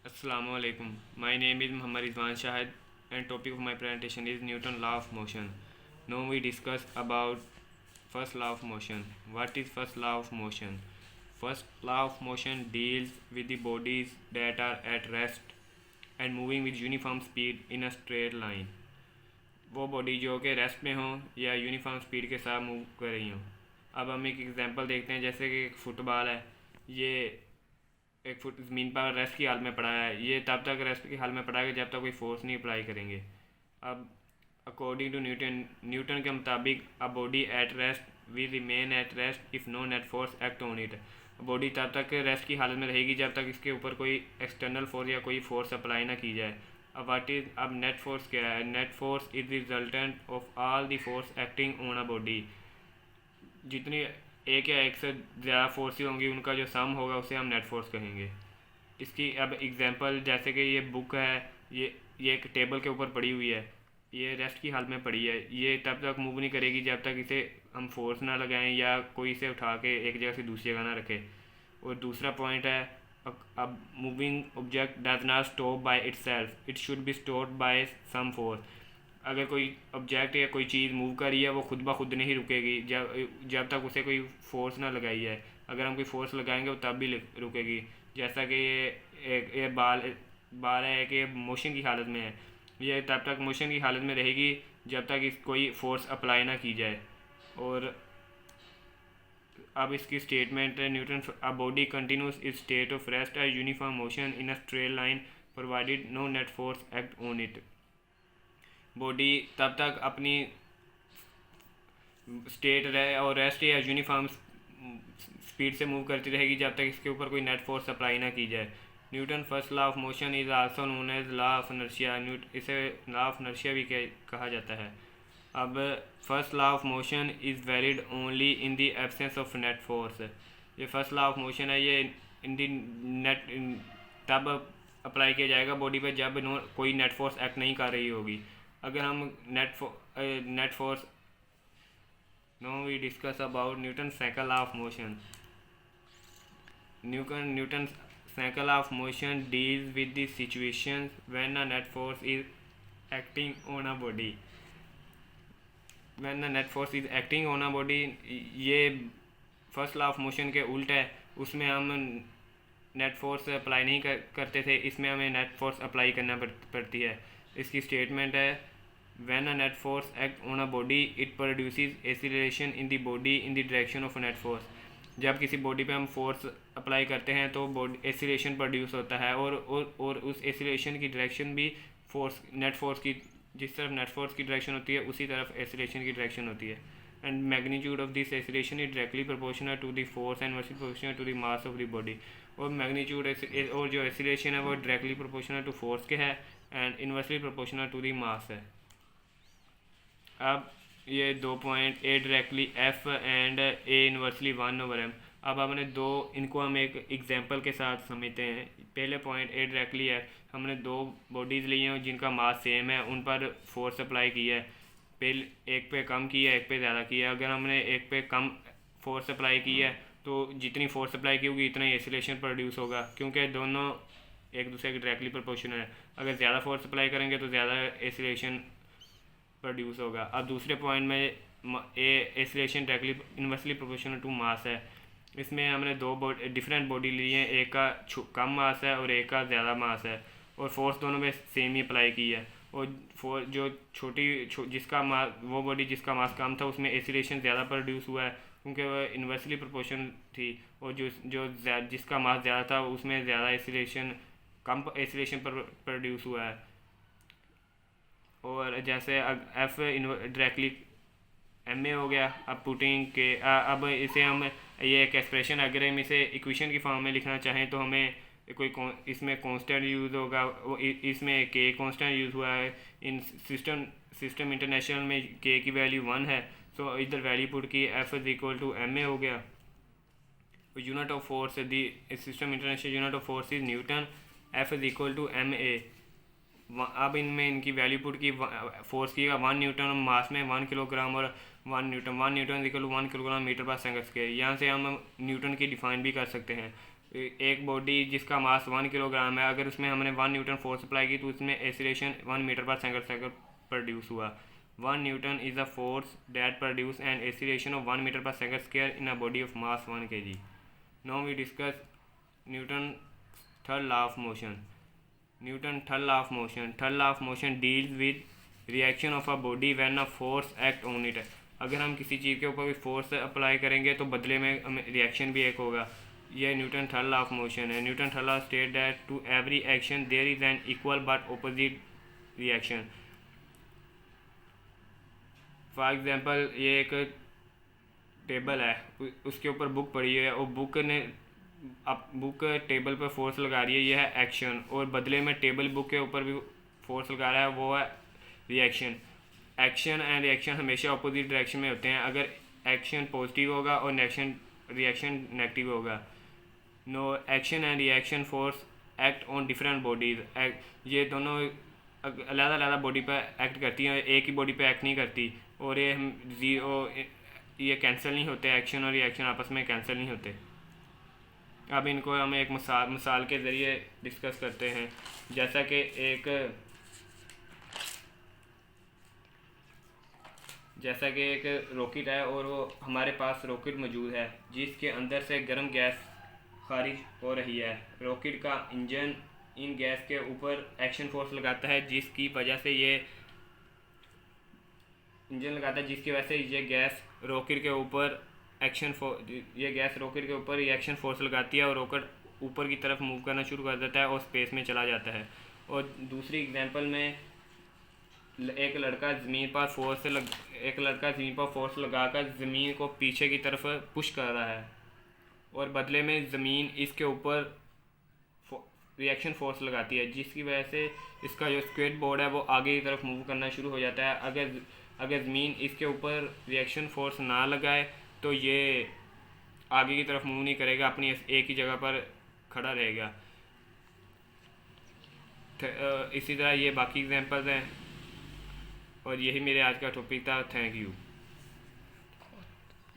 Assalamu alaikum. My name is Muhammad Rizwan Shahid and topic of my presentation is Newton law of motion. Now we discuss about first law of motion. What is first law of motion? First law of motion deals with the bodies that are at rest and moving with uniform speed in a straight line. वो body जो कि rest में हो या uniform speed के साथ move कर रही हो। अब हम एक एग्जांपल देखते हैं, जैसे कि एक फुटबॉल है, ये एक फुट ज़मीन पर रेस्ट की हाल में पड़ा है। ये तब तक रेस्ट की हाल में पड़ा है जब तक कोई फोर्स नहीं अप्लाई करेंगे। अब अकॉर्डिंग टू न्यूटन के मुताबिक a body at rest we remain at rest if no net force act on it. Body तब तक रेस्ट की हालत में रहेगी जब तक इसके ऊपर कोई एक्सटर्नल फोर्स या कोई फोर्स अप्लाई ना की जाए। अब नेट फोर्स क्या है? Net force is resultant of all the force acting on a body. जितनी एक या एक से ज़्यादा फोर्सेस होंगी उनका जो सम होगा उसे हम नेट फोर्स कहेंगे। इसकी अब एग्जांपल, जैसे कि ये बुक है, ये एक टेबल के ऊपर पड़ी हुई है, ये रेस्ट की हालत में पड़ी है। ये तब तक मूव नहीं करेगी जब तक इसे हम फोर्स ना लगाएं या कोई इसे उठा के एक जगह से दूसरी जगह ना रखे। और दूसरा पॉइंट है, अब moving object does not stop by itself, it should be stopped by some force. अगर कोई ऑब्जेक्ट या कोई चीज़ मूव कर रही है वो खुद ब खुद नहीं रुकेगी जब तक उसे कोई फोर्स ना लगाई है। अगर हम कोई फोर्स लगाएंगे वो तब भी रुकेगी। जैसा कि ये बाल है कि मोशन की हालत में है, ये तब तक मोशन की हालत में रहेगी जब तक इस कोई फोर्स अप्लाई ना की जाए। और अब इसकी स्टेटमेंट है, Newton a body continues is state of rest a uniform motion in a straight line provided no net force act on it. Body तब तक अपनी स्टेट रहे और रेस्ट या यूनिफॉर्म स्पीड से मूव करती रहेगी जब तक इसके ऊपर कोई नेट फोर्स अप्लाई ना की जाए। Newton first law of motion is also known as law of inertia. इसे लॉ ऑफ इनर्शिया भी कहा जाता है। अब first law of motion is valid only in the absence of net force. ये फर्स्ट लॉ ऑफ मोशन है, ये इन दी net तब अप्लाई किया जाएगा बॉडी पे जब कोई नेट फोर्स एक्ट नहीं कर रही होगी। अगर हम net force now we discuss about Newton second law of motion. Newton second law of motion deals with the situations when a net force is acting on a body. When a net force is acting on a body, ये first law of motion के उल्ट है। उसमें हम net force apply नहीं करते थे, इसमें हमें नेट फोर्स अप्लाई करना पड़ती है। इसकी स्टेटमेंट है, when a net force act on a body it produces acceleration in the body in the direction of a net force। जब किसी बॉडी पे हम फोर्स अप्लाई करते हैं तो बॉडी एसिलेशन प्रोड्यूस होता है और उस एसिलेशन की डायरेक्शन भी नेट फोर्स की, जिस तरफ नेट फोर्स की डायरेक्शन होती है उसी तरफ एसिलेशन की डायरेक्शन होती है। And magnitude of this acceleration is directly proportional to the force and inversely proportional to the mass of the body. और मैग्नीट्यूड और जो एसिलेशन है वो डायरेक्टली प्रोपोर्शनल टू फोर्स के है and inversely proportional to the mass है। अब ये दो point, a directly F and a inversely 1/m। अब हमने इनको हम एक एग्जांपल के साथ समझते हैं। पहले पॉइंट ए डायरेक्टली है, हमने दो बॉडीज़ ली हैं जिनका मास सेम है, उन पर फोर्स अप्लाई किया है। पहले एक पे कम किया, एक पे ज़्यादा किया। अगर हमने एक पे कम फोर्स अप्लाई की है तो जितनी फोर्स अप्लाई की होगी इतना ही एसिलेशन प्रोड्यूस होगा, क्योंकि दोनों एक दूसरे के डायरेक्टली प्रोपोर्शनल है। अगर ज़्यादा फोर्स अप्लाई करेंगे तो ज़्यादा एसिलेशन प्रोड्यूस होगा। अब दूसरे पॉइंट में acceleration directly inversely proportional to mass है। इसमें हमने दो डिफरेंट बॉडी ली हैं, एक का कम मास है और एक का ज़्यादा मास है, और फोर्स दोनों में सेम ही अप्लाई की है। और जो जिसका मास, वो बॉडी जिसका मास कम था उसमें एसिलेशन ज़्यादा प्रोड्यूस हुआ है क्योंकि वह इन्वर्सली प्रोपोर्शन थी। और जिसका मास ज़्यादा था उसमें ज़्यादा कम एसिलेशन प्रोड्यूस हुआ है। और जैसे एफ डायरेक्टली एम ए हो गया। अब पुटिंग के अब इसे हम ये एक एक्सप्रेशन, अगर हम इसे इक्वेशन की फॉर्म में लिखना चाहें तो हमें इसमें कांस्टेंट यूज़ होगा। इसमें के कांस्टेंट यूज़ हुआ है। इन सिस्टम इंटरनेशनल में के की वैल्यू 1 है, सो इधर वैल्यू पुट की F is equal to m a हो गया। Unit of force, the system international unit of force is Newton, F is equal to m a. अब इनमें इनकी वैल्यू पुट की, फोर्स की 1 न्यूटन, मास में 1 किलोग्राम और 1 Newton equal to 1 kilogram metre per second square. यहाँ से हम न्यूटन की डिफाइन भी कर सकते हैं। एक बॉडी जिसका मास 1 किलोग्राम है, अगर उसमें हमने 1 न्यूटन फोर्स अप्लाई की तो उसमें acceleration 1 metre per second produce हुआ। 1 Newton is the force that produce an acceleration of 1 metre per second square in a body of mass 1 kg। Now we discuss Newton third law of motion. Newton third law of motion. Third law of motion deals with reaction of a body when a force act on it. अगर हम किसी चीज़ के ऊपर कोई force apply करेंगे तो बदले में हमें रिएक्शन भी एक होगा। यह Newton third law of motion है। Newton third law state that to every action there is an equal but opposite reaction. For example, ये एक टेबल है, उसके ऊपर बुक पड़ी है और बुक टेबल पर फोर्स लगा रही है, यह है एक्शन, और बदले में टेबल बुक के ऊपर भी फोर्स लगा रहा है, वो है रिएक्शन। एक्शन एंड रिएक्शन हमेशा अपोजिट डायरेक्शन में होते हैं। अगर एक्शन पॉजिटिव होगा और रिएक्शन नेगेटिव होगा। Now action and reaction force act on different bodies. ये दोनों अलग बॉडी पर एक्ट करती हैं, एक ही बॉडी पर एक्ट नहीं करती, और ये कैंसिल नहीं होते। एक्शन और रिएक्शन आपस में कैंसिल नहीं होते। अब इनको हम एक मिसाल के ज़रिए डिस्कस करते हैं। जैसा कि एक रॉकेट है और वो हमारे पास रॉकेट मौजूद है जिसके अंदर से गर्म गैस खारिज हो रही है। रॉकेट का इंजन इन गैस के ऊपर एक्शन फोर्स लगाता है, जिसकी वजह से ये गैस रॉकेट के ऊपर रिएक्शन फोर्स लगाती है और रॉकेट ऊपर की तरफ मूव करना शुरू कर देता है और स्पेस में चला जाता है। और दूसरी एग्जांपल में एक लड़का ज़मीन पर फोर्स लगाकर ज़मीन को पीछे की तरफ पुश कर रहा है, और बदले में ज़मीन इसके ऊपर रिएक्शन फोर्स लगाती है, जिसकी वजह से इसका जो स्केट बोर्ड है वो आगे की तरफ मूव करना शुरू हो जाता है। अगर ज़मीन इसके ऊपर रिएक्शन फोर्स ना लगाए तो ये आगे की तरफ मूव नहीं करेगा, अपनी एक ही जगह पर खड़ा रहेगा। इसी तरह ये बाकी एग्जांपल्स हैं, और यही मेरे आज का टॉपिक था। Thank you.